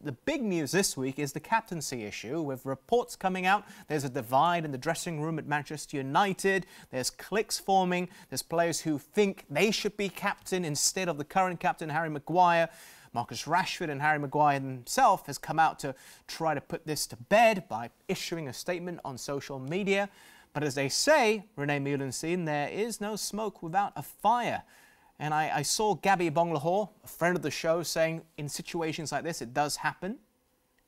the big news this week is the captaincy issue, with reports coming out. There's a divide in the dressing room at Manchester United. There's cliques forming. There's players who think they should be captain instead of the current captain, Harry Maguire. Marcus Rashford and Harry Maguire himself has come out to try to put this to bed by issuing a statement on social media. But as they say, Rene Meulenstein, there is no smoke without a fire. And I saw Gabby Bonglahor, a friend of the show, saying in situations like this, it does happen.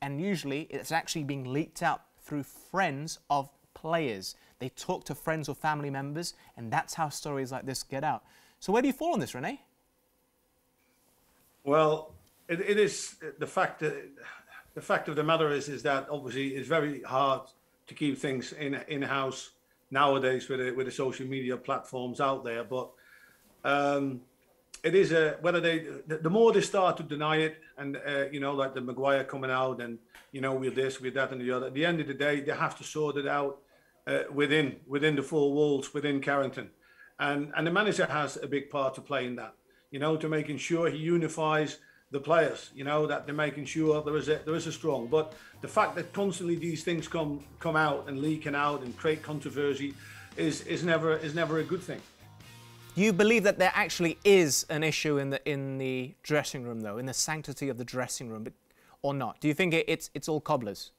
And usually it's actually being leaked out through friends of players. They talk to friends or family members, and that's how stories like this get out. So where do you fall on this, Rene? Well, it is the fact of the matter is that obviously it's very hard to keep things in-house nowadays with the social media platforms out there. But it is the more they start to deny it, and you know, like the Maguire coming out and, you know, we're this, we're that and the other, at the end of the day they have to sort it out within the four walls, within Carrington, and the manager has a big part to play in that, you know, to making sure he unifies the players, you know, that they're making sure there is a strong. But the fact that constantly these things come out and leaking out and create controversy is never a good thing. Do you believe that there actually is an issue in the dressing room, though, in the sanctity of the dressing room, or not? Do you think it's all cobblers?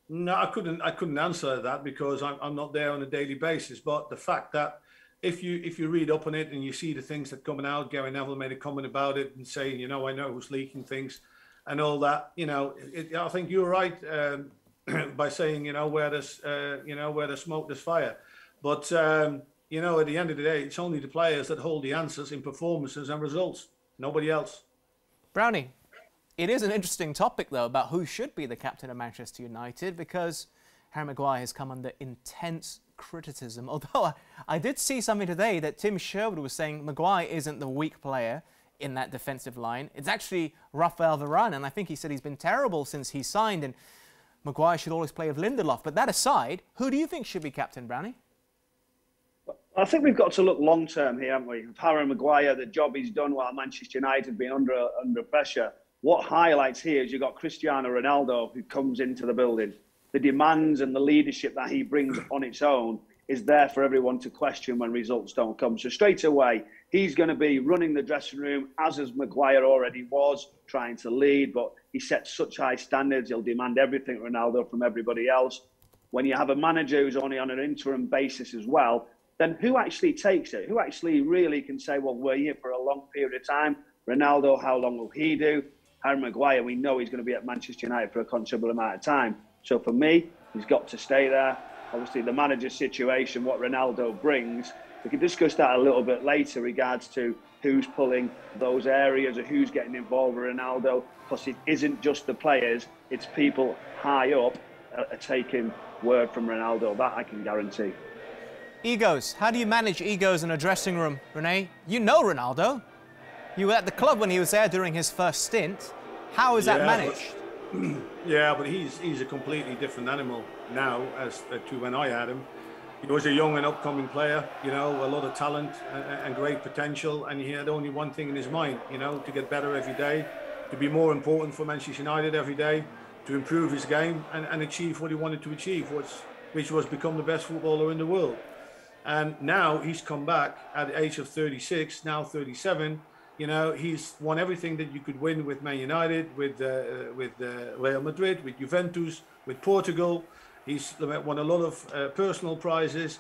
No, I couldn't answer that because I'm not there on a daily basis. But the fact that if you read up on it and you see the things that coming out, Gary Neville made a comment about it and saying, you know, I know who's leaking things and all that. You know, I think you're right by saying, you know, where there's smoke, there's fire. But you know, at the end of the day, it's only the players that hold the answers in performances and results. Nobody else. Brownie, it is an interesting topic, though, about who should be the captain of Manchester United, because Harry Maguire has come under intense criticism. Although I did see something today that Tim Sherwood was saying Maguire isn't the weak player in that defensive line. It's actually Rafael Varane, and I think he said he's been terrible since he signed, and Maguire should always play with Lindelof. But that aside, who do you think should be captain, Brownie? I think we've got to look long term here, haven't we? Harry Maguire, the job he's done while Manchester United have been under pressure. What highlights here is you've got Cristiano Ronaldo, who comes into the building. The demands and the leadership that he brings on its own is there for everyone to question when results don't come. So straight away, he's going to be running the dressing room, as Maguire already was, trying to lead, but he sets such high standards, he'll demand everything, Ronaldo, from everybody else. When you have a manager who's only on an interim basis as well, then who actually takes it? Who actually really can say, well, we're here for a long period of time? Ronaldo, how long will he do? Harry Maguire, we know he's going to be at Manchester United for a considerable amount of time. So for me, he's got to stay there. Obviously, the manager's situation, what Ronaldo brings, we can discuss that a little bit later regards to who's pulling those areas or who's getting involved with Ronaldo. Plus, it isn't just the players, it's people high up are taking word from Ronaldo. That I can guarantee. Egos. How do you manage egos in a dressing room, Rene? You know Ronaldo. You were at the club when he was there during his first stint. How is that managed? Yeah, but he's a completely different animal now as to when I had him. He was a young and upcoming player, you know, a lot of talent and great potential, and he had only one thing in his mind, you know, to get better every day, to be more important for Manchester United every day, to improve his game and achieve what he wanted to achieve, which was become the best footballer in the world. And now he's come back at the age of 36, now 37. You know, he's won everything that you could win with Man United, with Real Madrid, with Juventus, with Portugal. He's won a lot of personal prizes.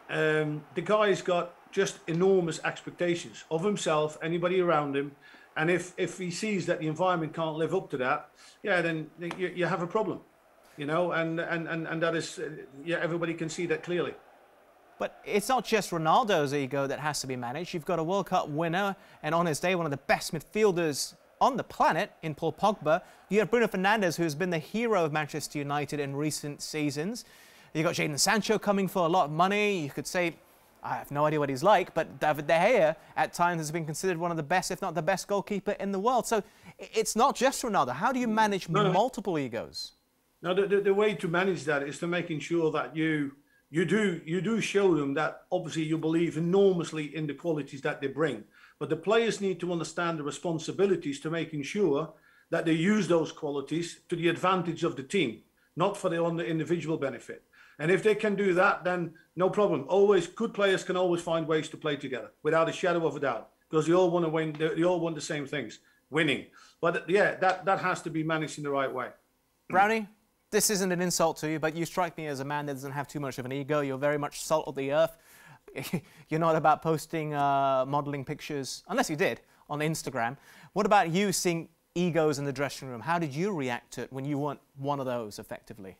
The guy's got just enormous expectations of himself, anybody around him. And if he sees that the environment can't live up to that, yeah, then you have a problem, you know, and that is, yeah, everybody can see that clearly. But it's not just Ronaldo's ego that has to be managed. You've got a World Cup winner and on his day one of the best midfielders on the planet in Paul Pogba. You have Bruno Fernandes, who's been the hero of Manchester United in recent seasons. You've got Jadon Sancho coming for a lot of money. You could say, I have no idea what he's like, but David De Gea at times has been considered one of the best, if not the best goalkeeper in the world. So it's not just Ronaldo. How do you manage multiple egos? No, the way to manage that is to making sure that you do show them that obviously you believe enormously in the qualities that they bring. But the players need to understand the responsibilities to making sure that they use those qualities to the advantage of the team, not for their own individual benefit. And if they can do that, then no problem. Always, good players can always find ways to play together without a shadow of a doubt, because they all want to win. They all want the same things, winning. But yeah, that has to be managed in the right way. Brownie, this isn't an insult to you, but you strike me as a man that doesn't have too much of an ego. You're very much salt of the earth. You're not about posting modelling pictures, unless you did, on Instagram. What about you seeing egos in the dressing room? How did you react to it when you weren't one of those, effectively?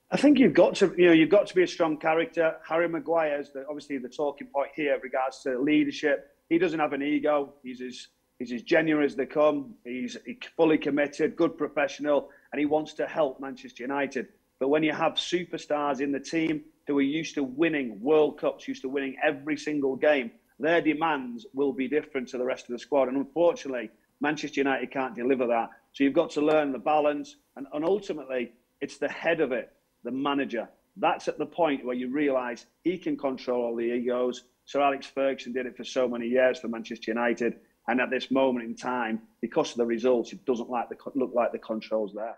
I think you've got to be a strong character. Harry Maguire is obviously the talking point here in regards to leadership. He doesn't have an ego. He's as genuine as they come. He's fully committed, good professional, and he wants to help Manchester United. But when you have superstars in the team who are used to winning World Cups, used to winning every single game, their demands will be different to the rest of the squad. And unfortunately, Manchester United can't deliver that. So you've got to learn the balance. And ultimately, it's the head of it, the manager. That's at the point where you realise he can control all the egos. Sir Alex Ferguson did it for so many years for Manchester United. And at this moment in time, because of the results, it doesn't look like the control's there.